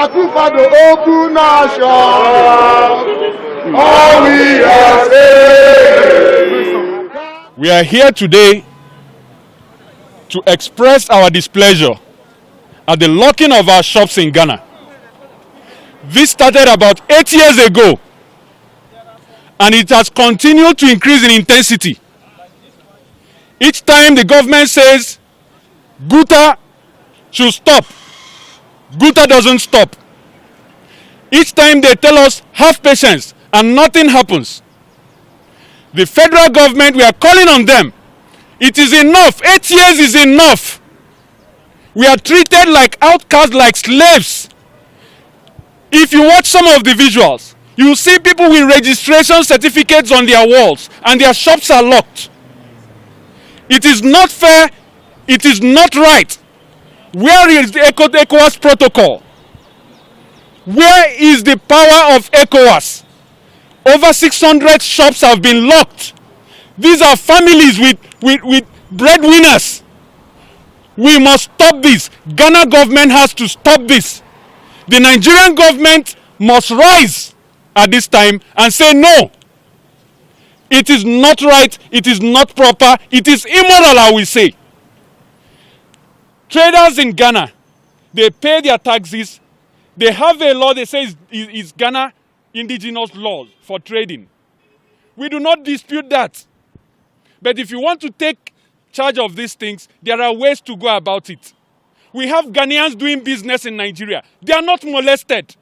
Atifado open nation. All we are saying. We are here today to express our displeasure at the locking of our shops in Ghana. This started about 8 years ago, and it has continued to increase in intensity. Each time the government says Guta should stop, Guta doesn't stop. Each time they tell us have patience and nothing happens. The federal government, we are calling on them. It is enough. 8 years is enough. We are treated like outcasts, like slaves. If you watch some of the visuals, you will see people with registration certificates on their walls and their shops are locked. It is not fair. It is not right. Where is the ECOWAS protocol? Where is the power of ECOWAS? Over 600 shops have been locked. These are families with breadwinners. We must stop this. Ghana government has to stop this. The Nigerian government must rise at this time and say no. It is not right, it is not proper, it is immoral, I will say. Traders in Ghana, they pay their taxes. They have a law, they say is Ghana indigenous laws for trading. We do not dispute that. But if you want to take charge of these things, there are ways to go about it. We have Ghanaians doing business in Nigeria. They are not molested.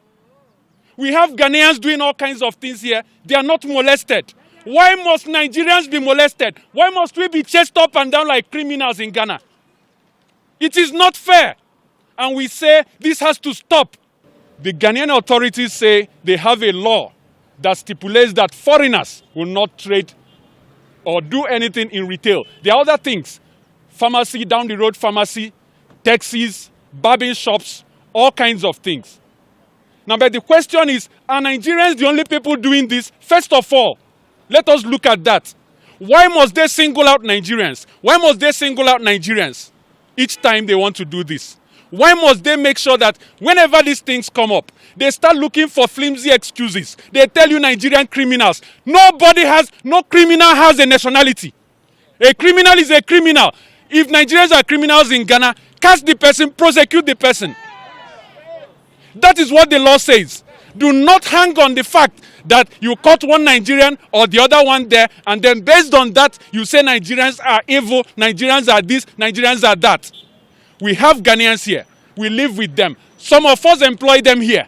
We have Ghanaians doing all kinds of things here. They are not molested. Why must Nigerians be molested? Why must we be chased up and down like criminals in Ghana? It is not fair. And we say this has to stop. The Ghanaian authorities say they have a law that stipulates that foreigners will not trade or do anything in retail. There are other things. Pharmacy, down the road pharmacy, taxis, barbing shops, all kinds of things. Now, but the question is, are Nigerians the only people doing this? First of all, let us look at that. Why must they single out Nigerians? Why must they single out Nigerians each time they want to do this? Why must they make sure that whenever these things come up, they start looking for flimsy excuses? They tell you Nigerian criminals. No criminal has a nationality. A criminal is a criminal. If Nigerians are criminals in Ghana, catch the person, prosecute the person. That is what the law says. Do not hang on the fact that you caught one Nigerian or the other one there, and then based on that, you say Nigerians are evil, Nigerians are this, Nigerians are that. We have Ghanaians here. We live with them. Some of us employ them here.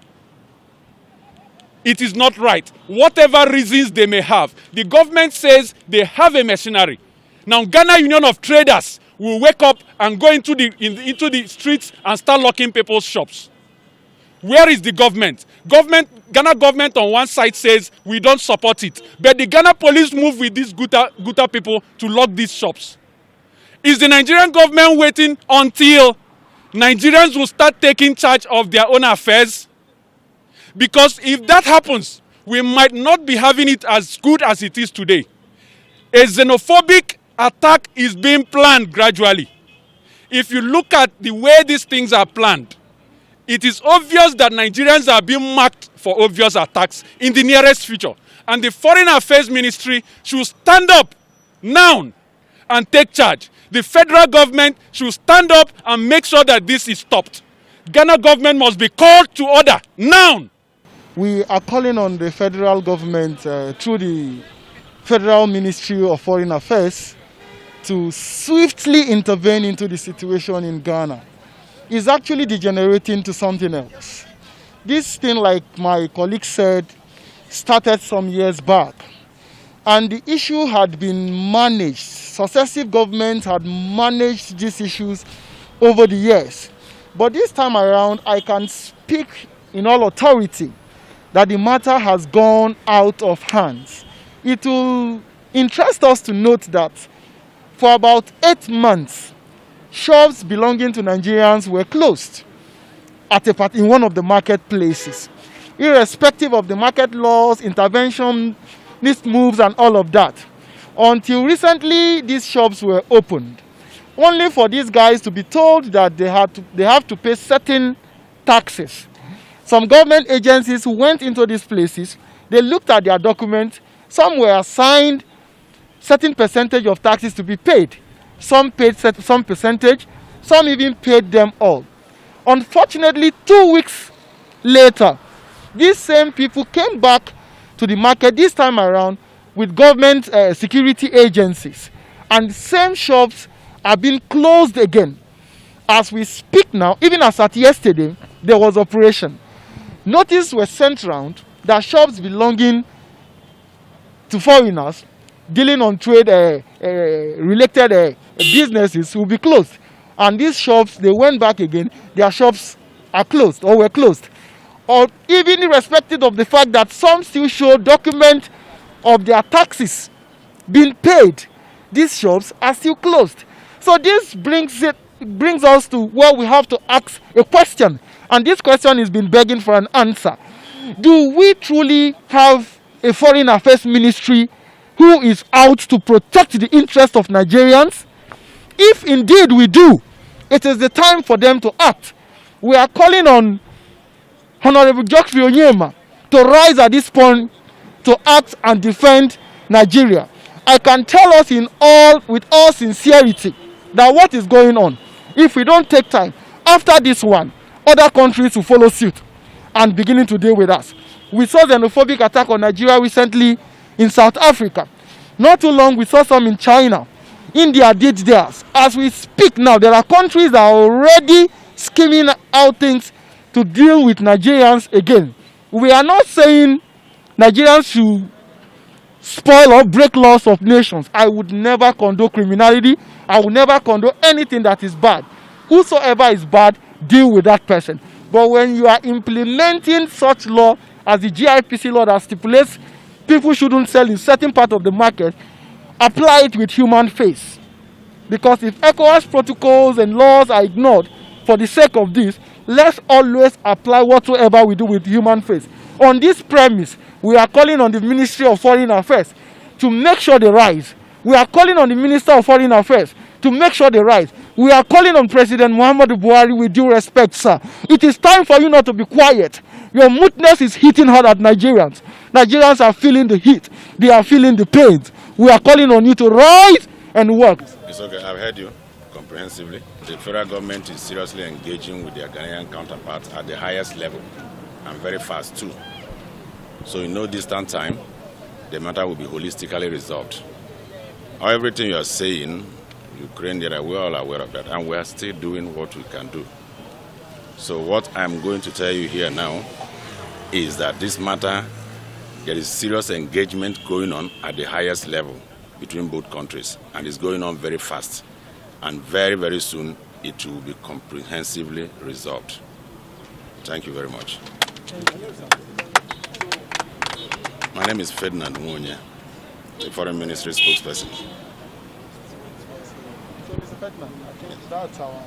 It is not right. Whatever reasons they may have, the government says they have a machinery. Now, Ghana Union of Traders will wake up and go into the streets and start locking people's shops. Where is the government? Ghana government on one side says we don't support it. But the Ghana police move with these Guta people to lock these shops. Is the Nigerian government waiting until Nigerians will start taking charge of their own affairs? Because if that happens, we might not be having it as good as it is today. A xenophobic attack is being planned gradually. If you look at the way these things are planned, it is obvious that Nigerians are being marked for obvious attacks in the nearest future. And the Foreign Affairs Ministry should stand up now and take charge. The federal government should stand up and make sure that this is stopped. Ghana government must be called to order now. We are calling on the federal government through the Federal Ministry of Foreign Affairs to swiftly intervene into the situation in Ghana. It's actually degenerating to something else. This thing, like my colleague said, started some years back. And the issue had been managed. Successive governments had managed these issues over the years. But this time around, I can speak in all authority that the matter has gone out of hands. It will interest us to note that for about 8 months, shops belonging to Nigerians were closed in one of the marketplaces, irrespective of the market laws, intervention, these moves and all of that. Until recently, these shops were opened, only for these guys to be told that they have to pay certain taxes. Some government agencies went into these places, they looked at their documents, some were assigned certain percentage of taxes to be paid. Some paid some percentage, some even paid them all. Unfortunately, 2 weeks later, these same people came back to the market this time around with government security agencies, and same shops are being closed again. As we speak now, even as at yesterday, there was operation. Notice were sent round that shops belonging to foreigners dealing on trade related businesses will be closed, and these shops, they went back again, their shops are closed or were closed, or even irrespective of the fact that some still show document of their taxes being paid, these shops are still closed. So this brings us to where we have to ask a question, and this question has been begging for an answer. Do we truly have a foreign affairs ministry who is out to protect the interests of Nigerians? If indeed we do, it is the time for them to act. We are calling on Honorable Geoffrey Onyema to rise at this point to act and defend Nigeria. I can tell us with all sincerity that what is going on, if we don't take time, after this one, other countries will follow suit and beginning to deal with us. We saw xenophobic attack on Nigeria recently in South Africa. Not too long, we saw some in China. India did theirs. As we speak now, there are countries that are already scheming out things to deal with Nigerians again. We are not saying Nigerians should spoil or break laws of nations. I would never condone criminality. I would never condone anything that is bad. Whosoever is bad, deal with that person. But when you are implementing such law as the GIPC law that stipulates people shouldn't sell in certain part of the market, apply it with human face. Because if ECOWAS protocols and laws are ignored for the sake of this, let's always apply whatsoever we do with human face. On this premise, we are calling on the Ministry of Foreign Affairs to make sure they rise. We are calling on the Minister of Foreign Affairs to make sure they rise. We are calling on President Muhammadu Buhari with due respect, sir. It is time for you not to be quiet. Your moodness is hitting hard at Nigerians. Nigerians are feeling the heat. They are feeling the pains. We are calling on you to rise and work. It's okay. I've heard you comprehensively. The federal government is seriously engaging with their Ghanaian counterparts at the highest level and very fast too. So in no distant time, the matter will be holistically resolved. Everything you are saying, Ukraine, we're all aware of that, and we are still doing what we can do. So what I'm going to tell you here now is that this matter, there is serious engagement going on at the highest level between both countries, and it's going on very fast. And very, very soon, it will be comprehensively resolved. Thank you very much. My name is Ferdinand Nwonye, the Foreign Ministry spokesperson. So, Mr. Ferdinand, that's our